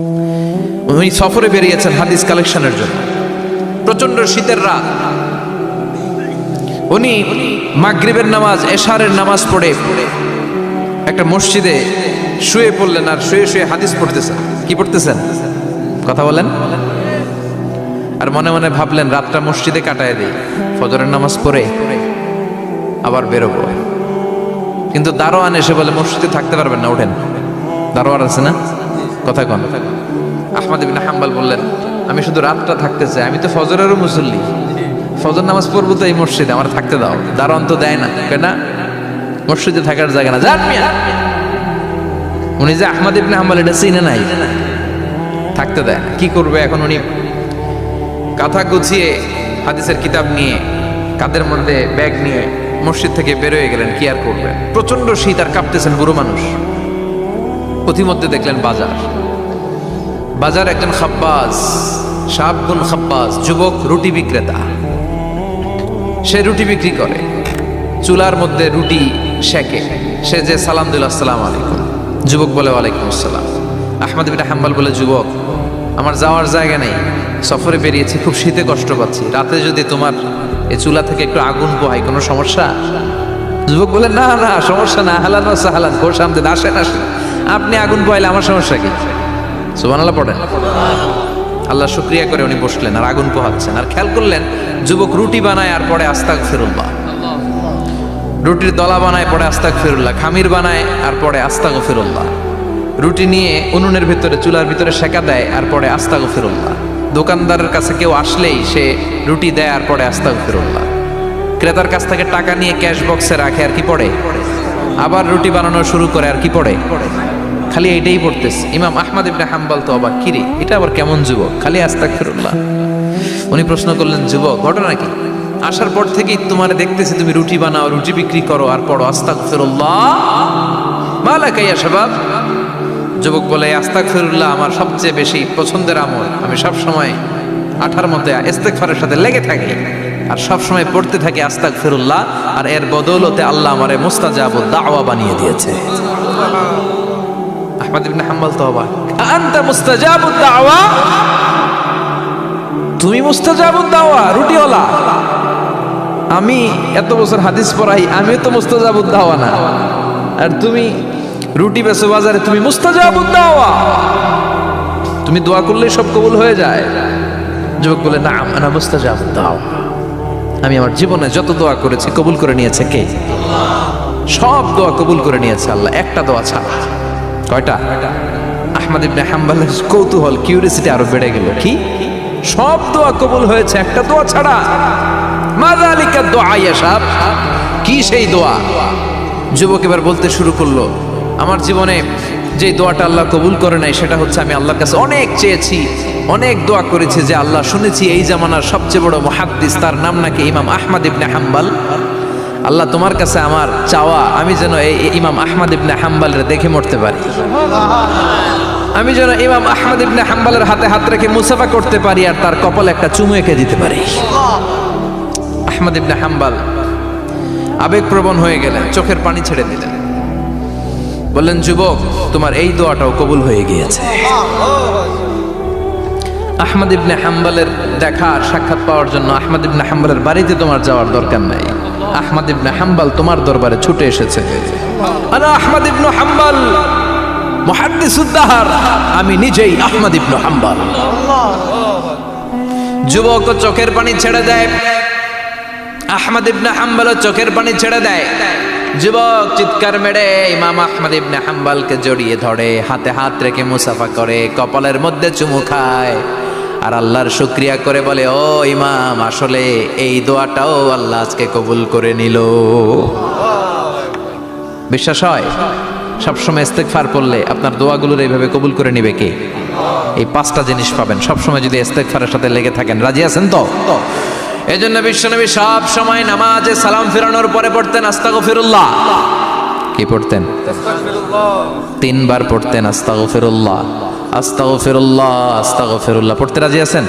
উনি সফরে বেরিয়েছেন হাদিস কালেকশনের জন্য। প্রচন্ড শীতের রাত। উনি মাগরিবের নামাজ, এশারের নামাজ পড়ে একটা মসজিদে শুয়ে পড়লেন, আর শুয়ে শুয়ে হাদিস পড়তেছেন। কি পড়তেছেন? কথা বলেন। আর মনে মনে ভাবলেন রাতটা মসজিদে কাটায় দিই, ফজরের নামাজ পড়ে আবার বেরোবো। কিন্তু দারোয়ান এসে বলে মসজিদে থাকতে পারবেন না, ওঠেন। দারোয়ান আছে না? কথা কন। আহমদ ইবনে হাম্বল বললেন, আমি শুধু রাতটা থাকতে চাই, আমি তো ফজরেরও মুসল্লি, ফজর নামাজ পড়বো তো এই মসজিদে, আমার থাকতে দাও। দারোয়ান তো দেয় না, কেন? মসজিদে থাকার জায়গা না, যান মিয়া। উনি যে আহমদ ইবনে হাম্বল এটা চিনে নাই, থাকতে দেয় না। কি করবে এখন? উনি কাঁথা গুছিয়ে হাদিসের কিতাব নিয়ে কাঁধের মধ্যে ব্যাগ নিয়ে মসজিদ থেকে বেরোয় গেলেন। কি আর করবেন? প্রচন্ড শীত, আর কাঁপতেছেন বুড়ো মানুষ। পথিমধ্যে দেখলেন বাজার। বাজার একজন খাব্বাজ, শাবুন খাব্বাজ, যুবক রুটি বিক্রেতা। সে রুটি বিক্রি করে, চুলার মধ্যে রুটি সেকে। সে যে সালাম দিল, আসসালামু আলাইকুম। যুবক বলে ওয়ালাইকুম আসসালাম। আহমদ ইবনে হাম্বল বলে, যুবক আমার যাওয়ার জায়গা নেই, সফরে বেরিয়েছি, খুব শীতে কষ্ট পাচ্ছি, রাতে যদি তোমার এই চুলা থেকে একটু আগুন পোহাই কোনো সমস্যা? যুবক বলে, না না সমস্যা না, হালান সাহালান, খোর সামনে আসেন আসেন, আপনি আগুন পোহাইলে আমার সমস্যা কি? সুবহানাল্লাহ পড়েন। আল্লাহ শুকরিয়া করে উনি বসলেন আর আগুন পোহাচ্ছেন। আর খেয়াল করলেন যুবক রুটি বানায় আর পরে আস্তাগফিরুল্লাহ, রুটির দলা বানায় পরে আস্তাগফিরুল্লাহ, খামির বানায় আর পরে আস্তাগফিরুল্লাহ, রুটি নিয়ে উনুনের ভিতরে চুলার ভিতরে সেকা দেয় আর পরে আস্তাগফিরুল্লাহ। দোকানদারের কাছে কেউ আসলেই সে রুটি দেয় আর পরে আস্তাগফিরুল্লাহ। ক্রেতার কাছ থেকে টাকা নিয়ে ক্যাশ বক্সে রাখে আর কি পড়ে, আবার রুটি বানানো শুরু করে আর কি পড়ে, খালি এইটাই পড়তেছে। ইমাম আহমদ ইবনে হাম্বল তো অবাক, কিরে এটা আবার কেমন যুবক, খালি আস্তাগফিরুল্লাহ। উনি প্রশ্ন করলেন, যুবক ঘটনা কি? আসার পর থেকেই তোমার দেখতেছি তুমি রুটি বানাও, রুটি বিক্রি করো আর পড়ো আস্তাগফিরুল্লাহ, মালাকা ইয়া শাবাব। যুবক বলে, আস্তাগফিরুল্লাহ আমার সবচেয়ে বেশি পছন্দের আমল, আমি সব সময় আঠার মধ্যে ইস্তেগফারের সাথে লেগে থাকি আর সব সময় পড়তে থাকি আস্তাগফিরুল্লাহ, আর এর বদৌলতে আল্লাহ আমারে মুস্তাজাবুদ দাওয়া বানিয়ে দিয়েছে। আহমদ ইবনে হাম্বল তো অবাক, আনতা মুস্তাজাবুদ দাওয়া, তুমি মুস্তাজাবুদ দাওয়া, রুটিওয়ালা। আমি এত বছর হাদিস পড়াই, আমিও তো মুস্তাজাবুদ দাওয়া না, আর তুমি রুটি বেচো বাজারে, তুমি মুস্তাজাবুদ দাওয়া, তুমি দোয়া করলেই সব কবুল হয়ে যায়। যুবক বলে, নাম আনা মুস্তাজাবুদ দাওয়া, আমি আমার জীবনে যত দোয়া করেছি কবুল করে নিয়েছে কে? সব দোয়া কবুল করে নিয়েছে আল্লাহ, একটা দোয়া ছাড়া। কয়টা? আহমদ ইবনে হাম্বলের কৌতূহল, কিউরিয়াসিটি আরো বেড়ে গেল। কি? সব দোয়া কবুল হয়েছে একটা দোয়া ছাড়া। মাযালিকা দোয়া ইয়া শাব, কি সেই দোয়া? যুবক এবার বলতে শুরু করলো, আমার জীবনে যে দোয়াটা আল্লাহ কবুল করে নাই সেটা হচ্ছে আমি আল্লাহর কাছে অনেক চেয়েছি, অনেক দোয়া করেছি যে আল্লাহ, শুনেছি এই জামানার সবচেয়ে বড় মুহাদ্দিস, তার নাম নাকি ইমাম আহমদ ইবনে হাম্বল। আল্লাহ তোমার কাছে আমার চাওয়া, আমি যেন এই ইমাম আহমদ ইবনে হাম্বলের দেখে মরতে পারি, আমি যেন ইমাম আহমদ ইবনে হাম্বলের হাতে হাত রেখে মুসাফা করতে পারি আর তার কপালে একটা চুমু এঁকে দিতে পারি। আহমদ ইবনে হাম্বল আবেগপ্রবণ হয়ে গেলেন, চোখের পানি ছেড়ে দিলেন, বললেন, যুবক তোমার এই দোয়াটাও কবুল হয়ে গিয়েছে। আহমদ ইবনে হাম্বলের দেখা সাক্ষাৎ পাওয়ার জন্য আহমদ ইবনে হাম্বলের বাড়িতে তোমার যাওয়ার দরকার নাই, আহমদ ইবনে হাম্বল তোমার দরবারে ছুটে এসেছে। আনা আহমদ ইবনে হাম্বল মুহাদ্দিসুদ দাহর, আমি নিজেই আহমদ ইবনে হাম্বল। যুবক চোখের পানি ছেড়ে দেয়, আহমদ ইবনে হাম্বল চোখের পানি ছেড়ে দেয়। যুবক চিৎকার মেরে ইমাম আহমদ ইবনে হাম্বলকে জড়িয়ে ধরে, হাতে হাত রেখে মুসাফা করে, কপালের মধ্যে চুমু খায় আর আল্লাহর শুকরিয়া করে বলে, ও ইমাম, আসলে এই দোয়াটাও আল্লাহ আজকে কবুল করে নিল। বিশ্বাস হয়? সবসময় ইস্তেগফার করলে আপনার দোয়াগুলোর এইভাবে কবুল করে নিবে কে? এই পাঁচটা জিনিস পাবেন সবসময় যদি ইস্তেগফারের সাথে লেগে থাকেন। রাজি আছেন তো? এই জন্য বিশ্বনবী সব সময় নামাজে সালাম ফেরানোর পরে পড়তেন আস্তাগফিরুল্লাহ। কি পড়তেন? তিনবার পড়তেন আস্তাগফিরুল্লাহ, আস্তাগফিরুল্লাহ, আস্তাগফিরুল্লাহ। পড়তে রাজি আছেন?